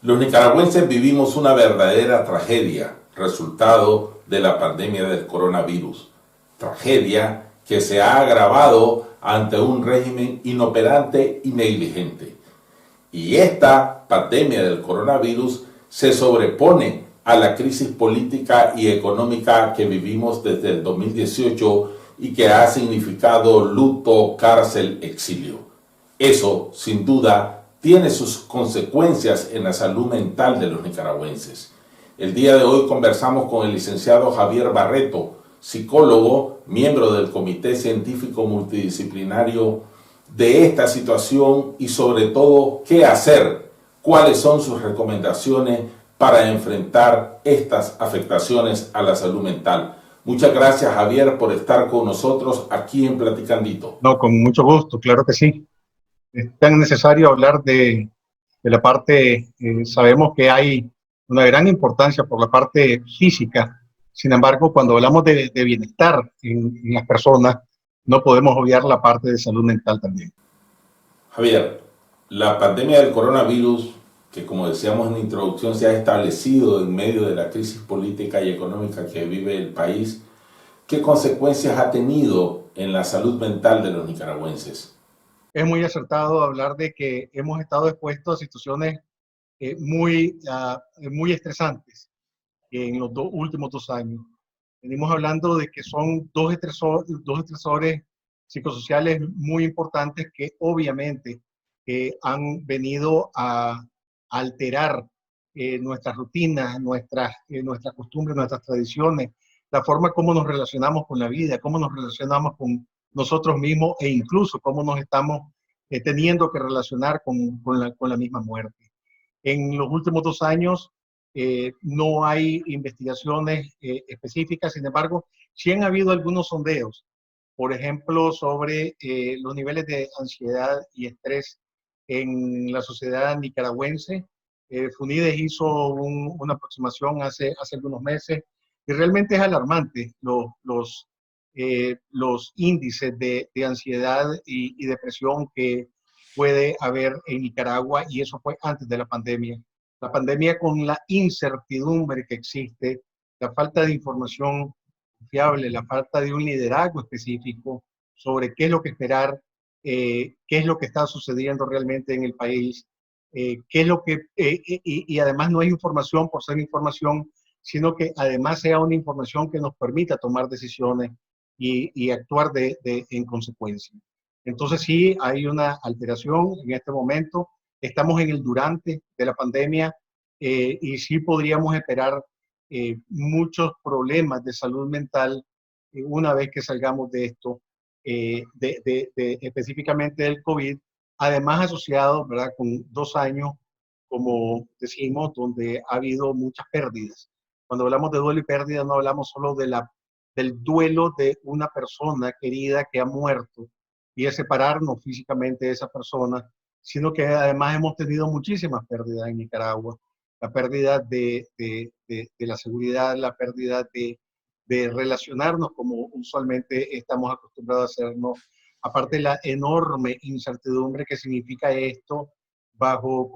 Los nicaragüenses vivimos una verdadera tragedia, resultado de la pandemia del coronavirus. Tragedia que se ha agravado ante un régimen inoperante y negligente. Y esta pandemia del coronavirus se sobrepone a la crisis política y económica que vivimos desde el 2018 y que ha significado luto, cárcel, exilio. Eso, sin duda, tiene sus consecuencias en la salud mental de los nicaragüenses. El día de hoy conversamos con el licenciado Javier Barreto, psicólogo, miembro del Comité Científico Multidisciplinario de esta situación y sobre todo qué hacer, cuáles son sus recomendaciones para enfrentar estas afectaciones a la salud mental. Muchas gracias, Javier, por estar con nosotros aquí en Platicandito. No, con mucho gusto, claro que sí. Es tan necesario hablar de la parte, sabemos que hay una gran importancia por la parte física. Sin embargo, cuando hablamos de bienestar en las personas, no podemos obviar la parte de salud mental también. Javier, la pandemia del coronavirus, que como decíamos en la introducción, se ha establecido en medio de la crisis política y económica que vive el país, ¿qué consecuencias ha tenido en la salud mental de los nicaragüenses? Es muy acertado hablar de que hemos estado expuestos a situaciones muy estresantes en los últimos 2 años. Venimos hablando de que son dos estresores psicosociales muy importantes que obviamente han venido a alterar nuestras rutinas, nuestras costumbres, nuestras tradiciones, la forma como nos relacionamos con la vida, cómo nos relacionamos con nosotros mismos e incluso cómo nos estamos teniendo que relacionar con la misma muerte. En los últimos 2 años no hay investigaciones específicas, sin embargo, sí han habido algunos sondeos, por ejemplo, sobre los niveles de ansiedad y estrés en la sociedad nicaragüense. FUNIDES hizo una aproximación hace algunos meses y realmente es alarmante los índices de ansiedad y depresión que puede haber en Nicaragua, y eso fue antes de la pandemia. La pandemia, con la incertidumbre que existe, la falta de información fiable, la falta de un liderazgo específico sobre qué es lo que esperar, qué es lo que está sucediendo realmente en el país, qué es lo que, y además no hay información por ser información, sino que además sea una información que nos permita tomar decisiones y actuar en consecuencia. Entonces sí, hay una alteración en este momento. Estamos en el durante de la pandemia y sí podríamos esperar muchos problemas de salud mental una vez que salgamos de esto, específicamente del COVID, además asociado, ¿verdad?, con 2 años, como decimos, donde ha habido muchas pérdidas. Cuando hablamos de duelo y pérdida, no hablamos solo del duelo de una persona querida que ha muerto y es separarnos físicamente de esa persona, sino que además hemos tenido muchísimas pérdidas en Nicaragua. La pérdida de la seguridad, la pérdida de relacionarnos como usualmente estamos acostumbrados a hacernos, aparte de la enorme incertidumbre que significa esto bajo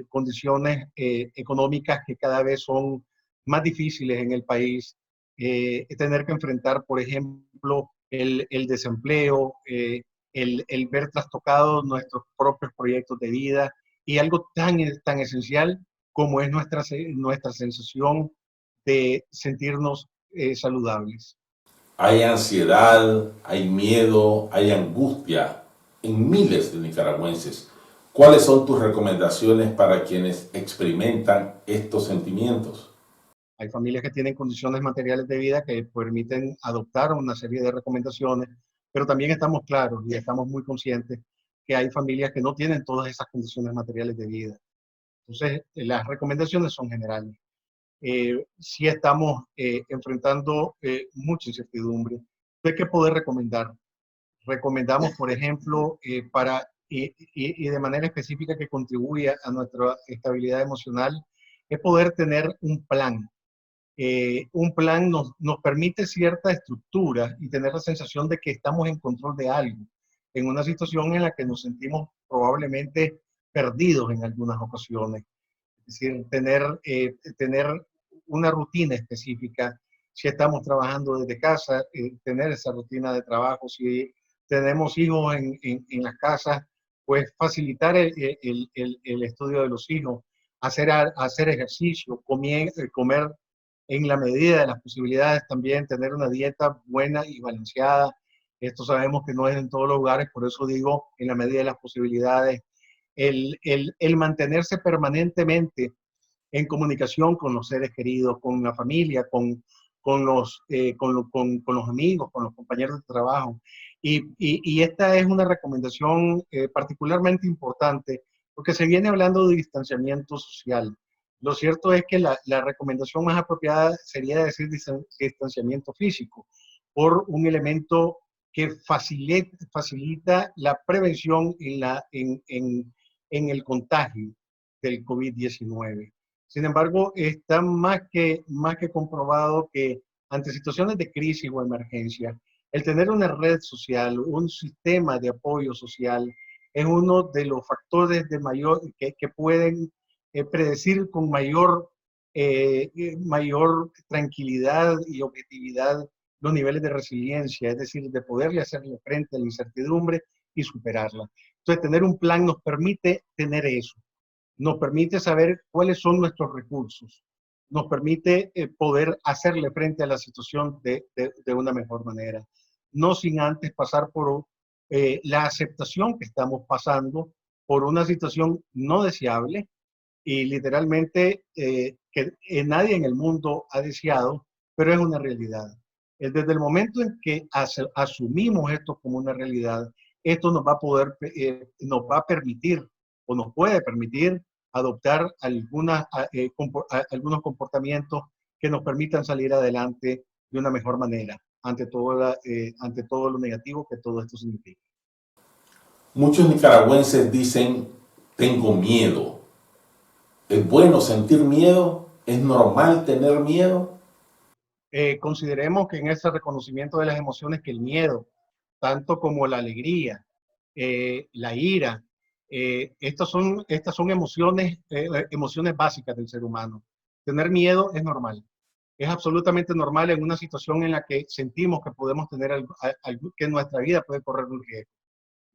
condiciones económicas que cada vez son más difíciles en el país, tener que enfrentar, por ejemplo, el desempleo, el ver trastocados nuestros propios proyectos de vida y algo tan esencial como es nuestra sensación de sentirnos saludables. Hay ansiedad, hay miedo, hay angustia en miles de nicaragüenses. ¿Cuáles son tus recomendaciones para quienes experimentan estos sentimientos? Hay familias que tienen condiciones materiales de vida que permiten adoptar una serie de recomendaciones, pero también estamos claros y estamos muy conscientes que hay familias que no tienen todas esas condiciones materiales de vida. Entonces, las recomendaciones son generales. Sí estamos enfrentando mucha incertidumbre. ¿De qué poder recomendar? Recomendamos, por ejemplo, y de manera específica que contribuya a nuestra estabilidad emocional, es poder tener un plan nos permite cierta estructura y tener la sensación de que estamos en control de algo, en una situación en la que nos sentimos probablemente perdidos en algunas ocasiones. Es decir, tener una rutina específica. Si estamos trabajando desde casa, tener esa rutina de trabajo. Si tenemos hijos en las casas, pues facilitar el estudio de los hijos, hacer ejercicio, comer en la medida de las posibilidades, también tener una dieta buena y balanceada. Esto sabemos que no es en todos los lugares, por eso digo en la medida de las posibilidades. El mantenerse permanentemente en comunicación con los seres queridos, con la familia, con los amigos, con los compañeros de trabajo. Y esta es una recomendación particularmente importante porque se viene hablando de distanciamiento social. Lo cierto es que la recomendación más apropiada sería decir distanciamiento físico, por un elemento que facilita la prevención en el contagio del COVID-19. Sin embargo, está más que comprobado que ante situaciones de crisis o emergencia, el tener una red social, un sistema de apoyo social, es uno de los factores que pueden predecir con mayor tranquilidad y objetividad los niveles de resiliencia, es decir, de poderle hacerle frente a la incertidumbre y superarla. Entonces, tener un plan nos permite tener eso, nos permite saber cuáles son nuestros recursos, nos permite poder hacerle frente a la situación de una mejor manera, no sin antes pasar por la aceptación que estamos pasando por una situación no deseable y literalmente que nadie en el mundo ha deseado, pero es una realidad. Desde el momento en que asumimos esto como una realidad, esto nos va a permitir o nos puede permitir adoptar algunos comportamientos que nos permitan salir adelante de una mejor manera ante todo lo negativo que todo esto significa. Muchos nicaragüenses dicen, tengo miedo. ¿Es bueno sentir miedo? ¿Es normal tener miedo? Consideremos que en ese reconocimiento de las emociones que el miedo, tanto como la alegría, la ira, estas son emociones básicas del ser humano. Tener miedo es normal. Es absolutamente normal en una situación en la que sentimos que podemos tener que nuestra vida puede correr un riesgo.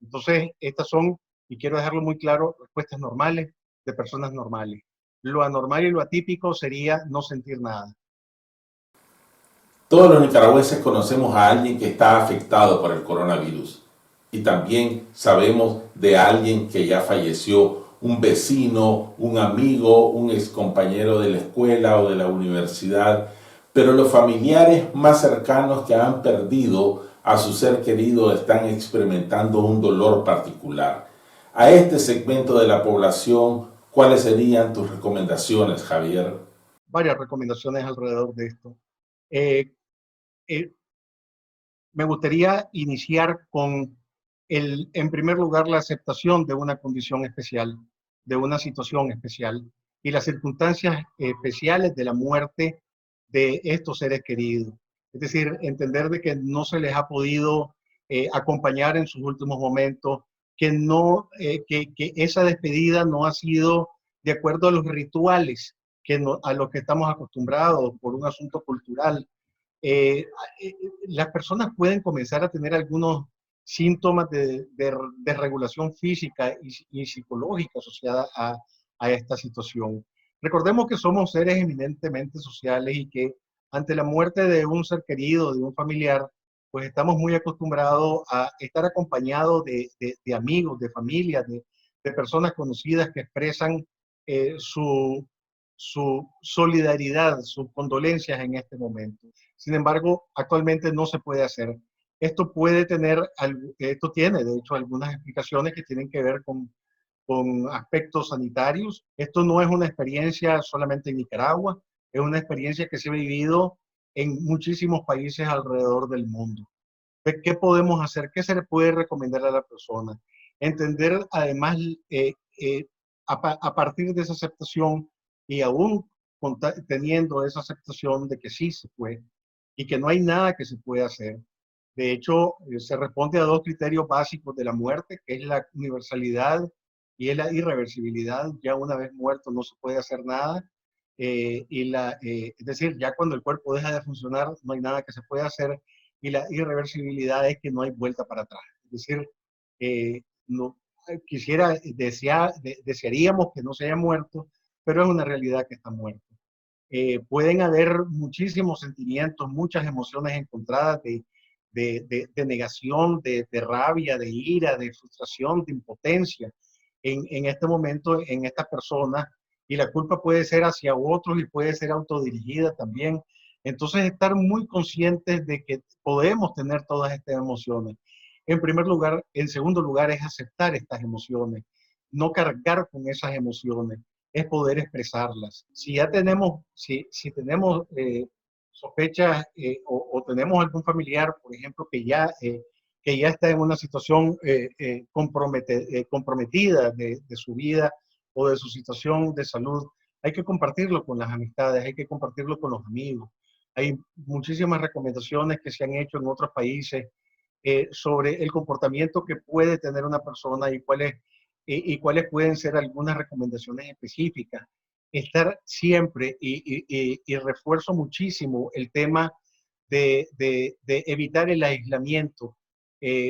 Entonces, estas son, y quiero dejarlo muy claro, respuestas normales de personas normales. Lo anormal y lo atípico sería no sentir nada. Todos los nicaragüenses conocemos a alguien que está afectado por el coronavirus y también sabemos de alguien que ya falleció, un vecino, un amigo, un excompañero de la escuela o de la universidad, pero los familiares más cercanos que han perdido a su ser querido están experimentando un dolor particular. A este segmento de la población, ¿cuáles serían tus recomendaciones, Javier? Varias recomendaciones alrededor de esto. Eh, eh, Me gustaría iniciar con en primer lugar, la aceptación de una condición especial, de una situación especial y las circunstancias especiales de la muerte de estos seres queridos. Es decir, entender de que no se les ha podido acompañar en sus últimos momentos, que esa despedida no ha sido de acuerdo a los rituales a los que estamos acostumbrados por un asunto cultural. eh, las personas pueden comenzar a tener algunos síntomas de regulación física y psicológica asociada a esta situación. Recordemos que somos seres eminentemente sociales y que ante la muerte de un ser querido, de un familiar, pues estamos muy acostumbrados a estar acompañados de amigos, de familias, de personas conocidas que expresan su solidaridad, sus condolencias en este momento. Sin embargo, actualmente no se puede hacer. Esto tiene, de hecho, algunas explicaciones que tienen que ver con aspectos sanitarios. Esto no es una experiencia solamente en Nicaragua, es una experiencia que se ha vivido en muchísimos países alrededor del mundo. ¿Qué podemos hacer? ¿Qué se le puede recomendar a la persona? Entender, además, a partir de esa aceptación y aún teniendo esa aceptación de que sí se puede y que no hay nada que se pueda hacer. De hecho, se responde a dos criterios básicos de la muerte, que es la universalidad y es la irreversibilidad. Ya una vez muerto no se puede hacer nada. Es decir, ya cuando el cuerpo deja de funcionar, no hay nada que se pueda hacer, y la irreversibilidad es que no hay vuelta para atrás. Es decir, no, desearíamos que no se haya muerto, pero es una realidad que está muerto. Pueden haber muchísimos sentimientos, muchas emociones encontradas de negación, de rabia, de ira, de frustración, de impotencia en este momento en esta persona, y la culpa puede ser hacia otros y puede ser autodirigida también. Entonces, estar muy conscientes de que podemos tener todas estas emociones. En primer lugar. En segundo lugar, es aceptar estas emociones, no cargar con esas emociones, es poder expresarlas. Si ya tenemos, si tenemos sospechas o tenemos algún familiar, por ejemplo, que ya está en una situación comprometida de su vida o de su situación de salud, hay que compartirlo con las amistades, hay que compartirlo con los amigos. Hay muchísimas recomendaciones que se han hecho en otros países sobre el comportamiento que puede tener una persona y cuáles pueden ser algunas recomendaciones específicas. Estar siempre, y refuerzo muchísimo el tema de evitar el aislamiento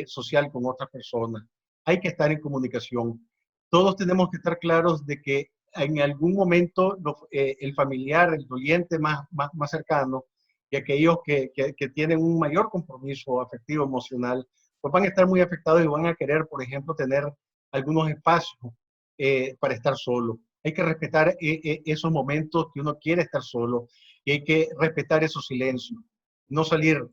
social con otras personas. Hay que estar en comunicación. Todos tenemos que estar claros de que en algún momento el familiar, el doliente más cercano, y aquellos que tienen un mayor compromiso afectivo, emocional, pues van a estar muy afectados y van a querer, por ejemplo, tener algunos espacios para estar solo. Hay que respetar esos momentos que uno quiere estar solo, y hay que respetar esos silencios, no salir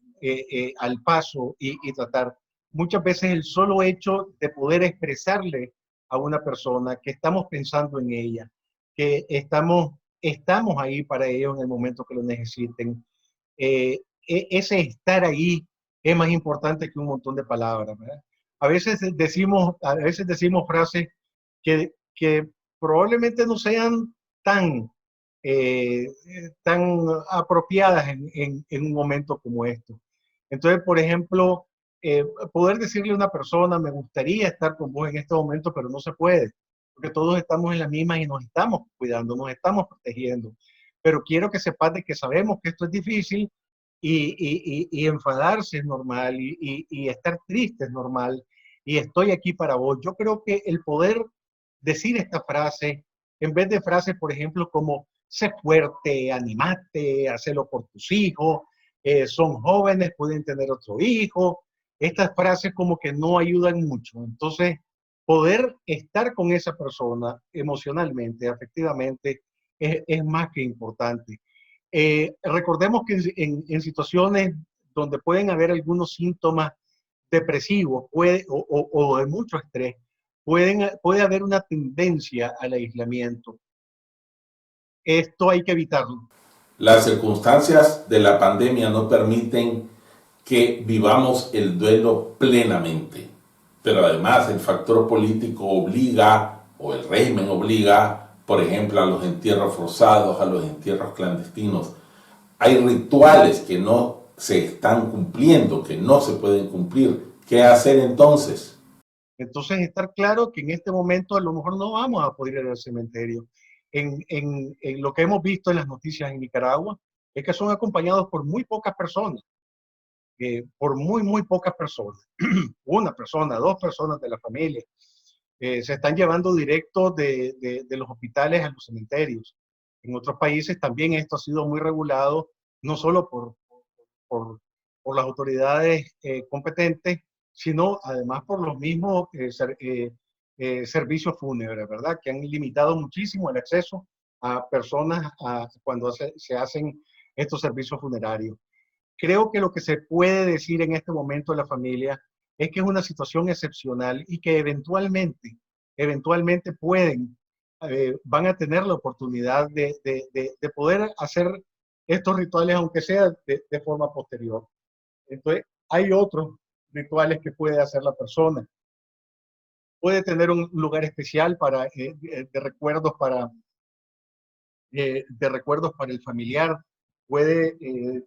al paso y tratar. Muchas veces el solo hecho de poder expresarle a una persona que estamos pensando en ella, que estamos ahí para ellos en el momento que lo necesiten, ese estar ahí es más importante que un montón de palabras, ¿verdad? A veces decimos frases que probablemente no sean tan, eh, tan apropiadas en un momento como esto. Entonces, por ejemplo, poder decirle a una persona, me gustaría estar con vos en este momento, pero no se puede, porque todos estamos en la misma y nos estamos cuidando, nos estamos protegiendo. Pero quiero que sepas de que sabemos que esto es difícil, y enfadarse es normal, y estar triste es normal, y estoy aquí para vos. Yo creo que el poder decir esta frase, en vez de frases, por ejemplo, como sé fuerte, animate, hacelo por tus hijos, son jóvenes, pueden tener otro hijo, estas frases como que no ayudan mucho. Entonces, poder estar con esa persona emocionalmente, afectivamente, es más que importante. Recordemos que en situaciones donde pueden haber algunos síntomas depresivos o de mucho estrés, puede haber una tendencia al aislamiento. Esto hay que evitarlo. Las circunstancias de la pandemia no permiten que vivamos el duelo plenamente, pero además el factor político obliga, o el régimen obliga, por ejemplo, a los entierros forzados, a los entierros clandestinos. Hay rituales que no se están cumpliendo, que no se pueden cumplir. ¿Qué hacer entonces? Entonces, estar claro que en este momento a lo mejor no vamos a poder ir al cementerio. En lo que hemos visto en las noticias en Nicaragua, es que son acompañados por muy pocas personas, por muy pocas personas. Una persona, dos personas de la familia. Se están llevando directo de los hospitales a los cementerios. En otros países también esto ha sido muy regulado, no solo por, por las autoridades competentes, sino además por los mismos servicios fúnebres, ¿verdad? Que han limitado muchísimo el acceso a personas cuando se hacen estos servicios funerarios. Creo que lo que se puede decir en este momento de la familia es que es una situación excepcional y que eventualmente van a tener la oportunidad de poder hacer estos rituales, aunque sea de forma posterior. Entonces, hay otros rituales que puede hacer la persona. Puede tener un lugar especial de recuerdos para el familiar. Puede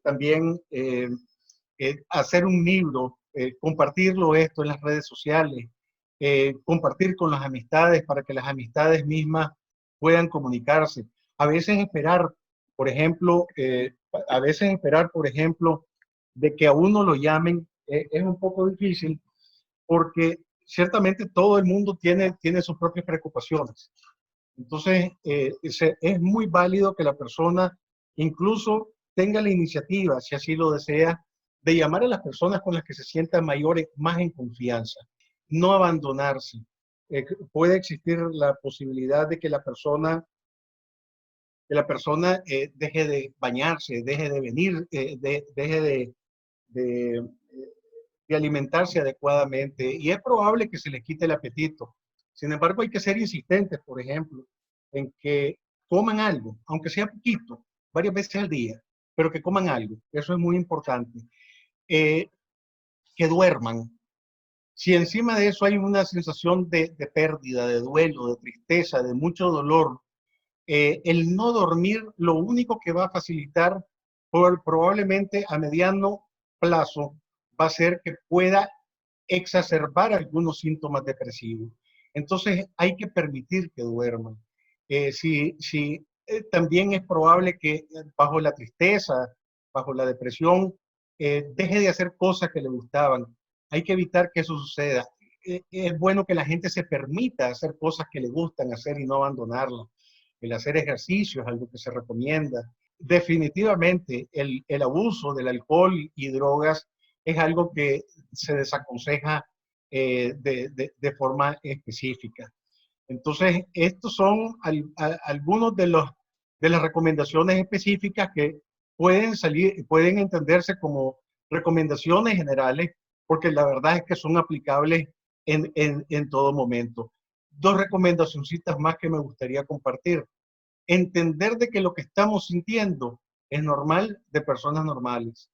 también hacer un libro, compartirlo esto en las redes sociales, compartir con las amistades para que las amistades mismas puedan comunicarse. A veces esperar, por ejemplo, de que a uno lo llamen es un poco difícil porque ciertamente todo el mundo tiene sus propias preocupaciones. Entonces, es muy válido que la persona incluso tenga la iniciativa, si así lo desea, de llamar a las personas con las que se sientan más en confianza, no abandonarse. Puede existir la posibilidad de que la persona deje de bañarse, deje de venir, deje de, de alimentarse adecuadamente y es probable que se le quite el apetito. Sin embargo, hay que ser insistentes, por ejemplo, en que coman algo, aunque sea poquito, varias veces al día, pero que coman algo. Eso es muy importante. Eh, que duerman. Si encima de eso hay una sensación de pérdida, de duelo, de tristeza, de mucho dolor, el no dormir lo único que va a facilitar probablemente a mediano plazo va a ser que pueda exacerbar algunos síntomas depresivos. Entonces hay que permitir que duerman. También es probable que bajo la tristeza, bajo la depresión, deje de hacer cosas que le gustaban. Hay que evitar que eso suceda. Es bueno que la gente se permita hacer cosas que le gustan hacer y no abandonarlas. El hacer ejercicio es algo que se recomienda. Definitivamente el abuso del alcohol y drogas es algo que se desaconseja de forma específica. Entonces, estos son algunos de las recomendaciones específicas que pueden entenderse como recomendaciones generales, porque la verdad es que son aplicables en todo momento. Dos recomendacioncitas más que me gustaría compartir. Entender de que lo que estamos sintiendo es normal de personas normales.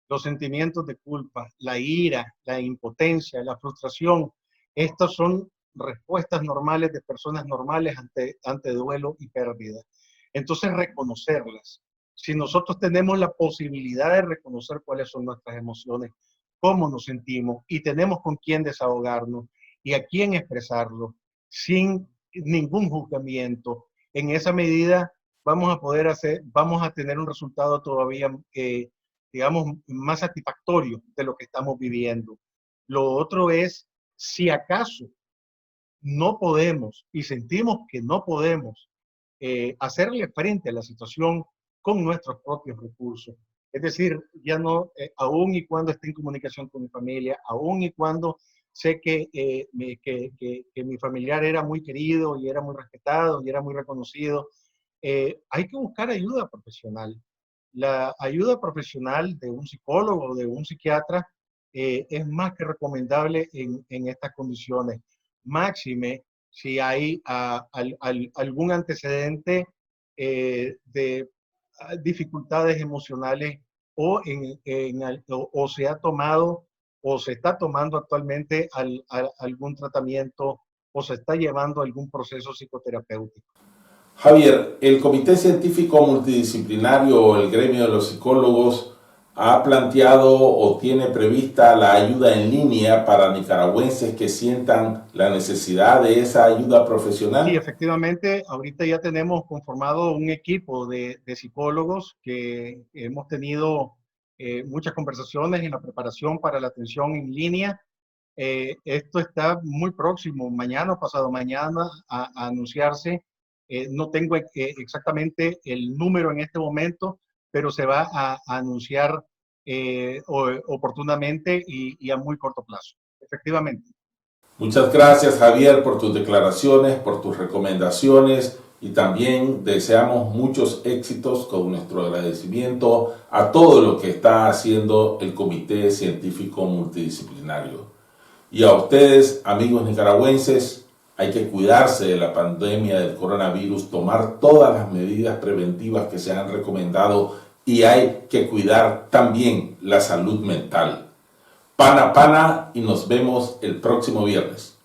Los sentimientos de culpa, la ira, la impotencia, la frustración, estas son respuestas normales de personas normales ante duelo y pérdida. Entonces, reconocerlas. Si nosotros tenemos la posibilidad de reconocer cuáles son nuestras emociones, cómo nos sentimos y tenemos con quién desahogarnos y a quién expresarlo sin ningún juzgamiento, en esa medida vamos a tener un resultado todavía digamos, más satisfactorio de lo que estamos viviendo. Lo otro es, si acaso no podemos y sentimos que no podemos hacerle frente a la situación con nuestros propios recursos, es decir, ya no, aún y cuando esté en comunicación con mi familia, aún y cuando sé que mi familiar era muy querido y era muy respetado y era muy reconocido, hay que buscar ayuda profesional. La ayuda profesional de un psicólogo o de un psiquiatra es más que recomendable en estas condiciones. Máxime si hay algún antecedente de dificultades emocionales o se ha tomado o se está tomando actualmente algún tratamiento o se está llevando algún proceso psicoterapéutico. Javier, el Comité Científico Multidisciplinario o el Gremio de los Psicólogos ha planteado o tiene prevista la ayuda en línea para nicaragüenses que sientan la necesidad de esa ayuda profesional. Sí, efectivamente, ahorita ya tenemos conformado un equipo de psicólogos que hemos tenido muchas conversaciones en la preparación para la atención en línea. Esto está muy próximo, mañana o pasado mañana, a anunciarse. No tengo exactamente el número en este momento, pero se va a anunciar oportunamente y a muy corto plazo, efectivamente. Muchas gracias, Javier, por tus declaraciones, por tus recomendaciones y también deseamos muchos éxitos con nuestro agradecimiento a todo lo que está haciendo el Comité Científico Multidisciplinario. Y a ustedes, amigos nicaragüenses, hay que cuidarse de la pandemia del coronavirus, tomar todas las medidas preventivas que se han recomendado y hay que cuidar también la salud mental. Pana, pana y nos vemos el próximo viernes.